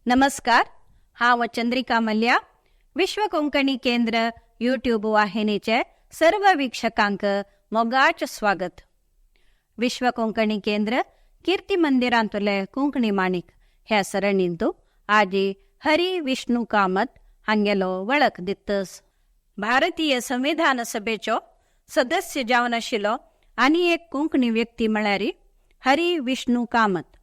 नमस्कार. हांव चंद्रिका मल्ल्या. विश्व कोंकणी केंद्र यूट्यूब वाहिनीचे सर्व वीक्षकांक मोगाच स्वागत. विश्व कोंकणी केंद्र कीर्ती मंदिरांतले कोंकणी माणिक ह्या सरणींतू आजी हरी विष्णू कामत हांगेलो वळख दितस. भारतीय संविधान सभेचो सदस्य जावन आशिल्लो आनी एक कोंकणी व्यक्ती म्हळ्यार हरी विष्णू कामत.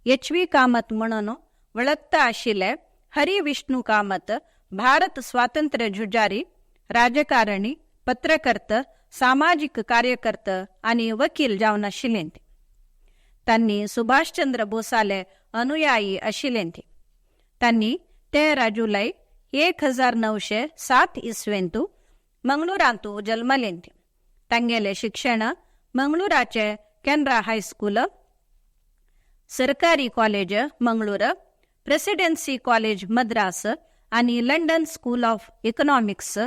एच.व्ही. कामत म्हणून वळखता आशिल्ले हरी विष्णू कामत भारत स्वातंत्र्य झुजारी, राजकारणी, पत्रकर्ता, सामाजिक कार्यकर्ता आनी वकील जावन आशिल्लें. तांणी सुभाषचंद्र बोसाले अनुयायी आशिल्लें. तांणी 13 जुलै 1907 इसवेंतू मंगळूरांतू जल्मलें. तांगेले शिक्षण मंगळूराचे कॅनरा हायस्कूल, सरकारी college Mangalore, presidency college Madras आनी London school of economics,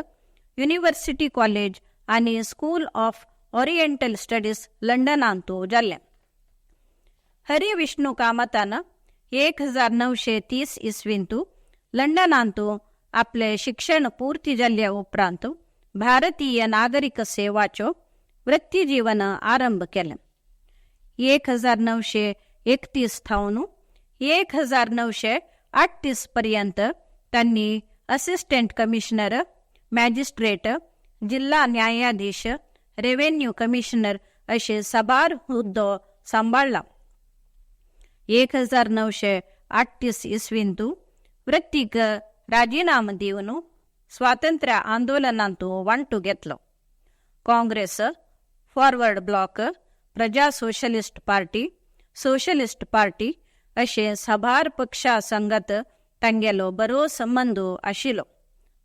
university college आनी स्कूल ऑफ ओरिएंटल स्टडीज लंडनांतू जाल्लें. हरी विष्णू कामतान 1930 इसवींतू लंडनांतू आपले शिक्षण पूर्ती जाल्ल्या उपरांत भारतीय नागरिक सेवाचो वृत्तीजीवन आरंभ केलें. 1931 थावन 1938 पर्यंत तांणी असिस्टंट कमिशनर, मॅजिस्ट्रेट, जिल्हा न्यायाधीश, रेव्हेन्यू कमिशनर अशे साबार हुद्दो सांबाळला. 1938 इसवींतू वृत्तीक राजीनामो दिवन स्वातंत्र्य आंदोलनांतू वांटो घेतलो. काँग्रेस, फॉरवर्ड ब्लॉक, प्रजा सोशलिस्ट पार्टी अशे साबार पक्षा संगत तांगेलो बरो संबंद आशिल्लो.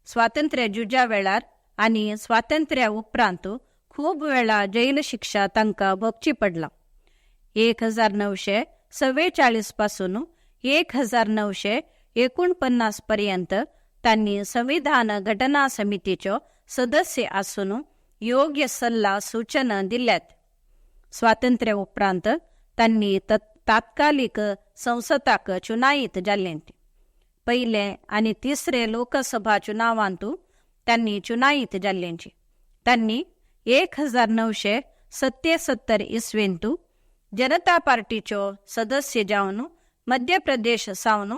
स्वातंत्र्य झुजा वेळार आनी स्वातंत्र्या उपरांत खूब वेळा जैल शिक्षा तांकां भोगची पडला. 1944 पासून 1949 पर्यंत तांणी संविधान घटना समितीचो सदस्य आसून योग्य सल्ला सूचना दिल्यात. स्वातंत्र्य उपरांत तांणी तात्कालिक संसदाक चुनायित जाल्लें. पयले आनी तिसरे लोकसभा चुनावांतू तांणी चुनायित जाल्लें. तांणी 1977 इसवेंतू जनता पार्टीचो सदस्य जावन मध्य प्रदेश सावन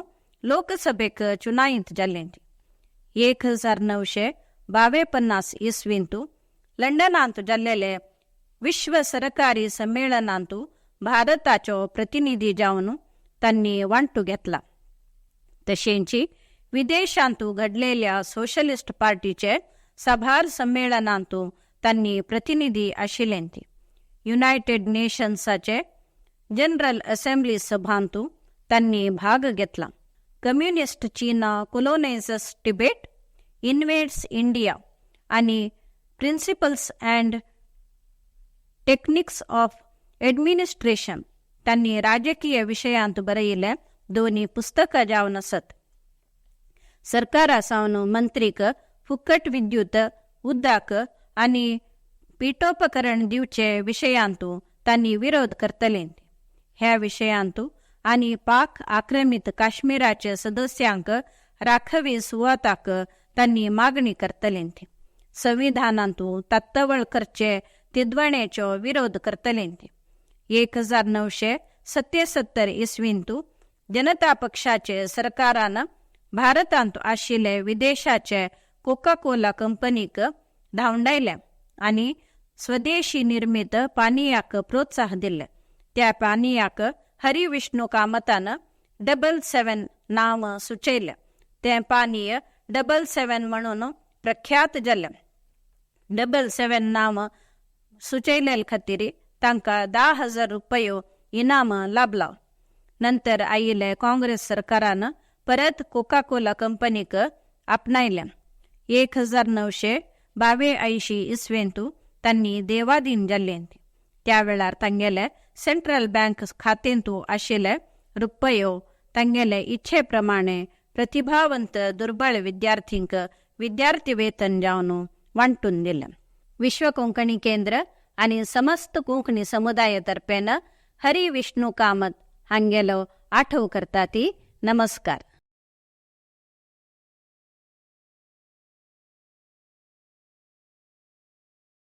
लोकसभेक चुनायित जाल्लें. 1952 इसवींतू लंडनांत जाल्लेले विश्व सरकारी संमेलनांतू भारताचो प्रतिनिधी जावन तांणी वांटो घेतला. तशेंच विदेशांतू घडलेल्या सोशलिस्ट पार्टीचे साबार संमेलनांतू तांणी प्रतिनिधी आशिल्लें. युनायटेड नेशन्साचे जनरल असेंब्ली सभांतू तांणी भाग घेतला. कम्युनिस्ट चीना कोलोनायझर्स टिबेट, इन्वेड्स इंडिया आनी principles and techniques of administration तांणी राजकीय विशयांत बरयिल्ले दोन्ही पुस्तकां जावन आसात. सरकारा सावन मंत्रीक फुकट विद्युत, उदक आनी पिठोपकरण दिवचे विशयांतू तांणी विरोध करतले. ह्या विशयांतू आनी पाक आक्रमित काश्मीराचे सदस्यांक राखवी सुवाताक तांणी मागणी करतले. संविधानांतू तात्तवळ करचे तिद्वणेचो विरोध करतले. 1977 इसवींतू जनता पक्षाचे सरकारान भारतांत आशिल्ले विदेशाचे कोका कोला कंपनीक धांवडायले आनी स्वदेशी निर्मित पानियाक प्रोत्साह दिले. त्या पानियाक हरी विष्णू कामतान 77 नाव सुचयले. ते पानीय 77 म्हणून प्रख्यात जाले. 77 नाव सुचयले खातीर तांकां 10,000 रुपयो इनाम लाभला. नंतर आयिल्ले काँग्रेस सरकारान परत कोका कोला कंपनीक आपणायले. 1982 इसवेंतू तांणी देवाधीन जाल्लें. त्या वेळार तांगेले सेंट्रल बँक खातेंतू आशिल्ले रुपयो तांगेले इच्छे प्रमाणे प्रतिभावंत दुर्बळ विद्यार्थींक विद्यार्थी वेतन जावन वांटून दिले. विश्व कोंकणी केंद्र आनी समस्त कोंकणी समुदाय तर्फेन हरी विष्णू कामत हांगेलो आठव करता ती नमस्कार.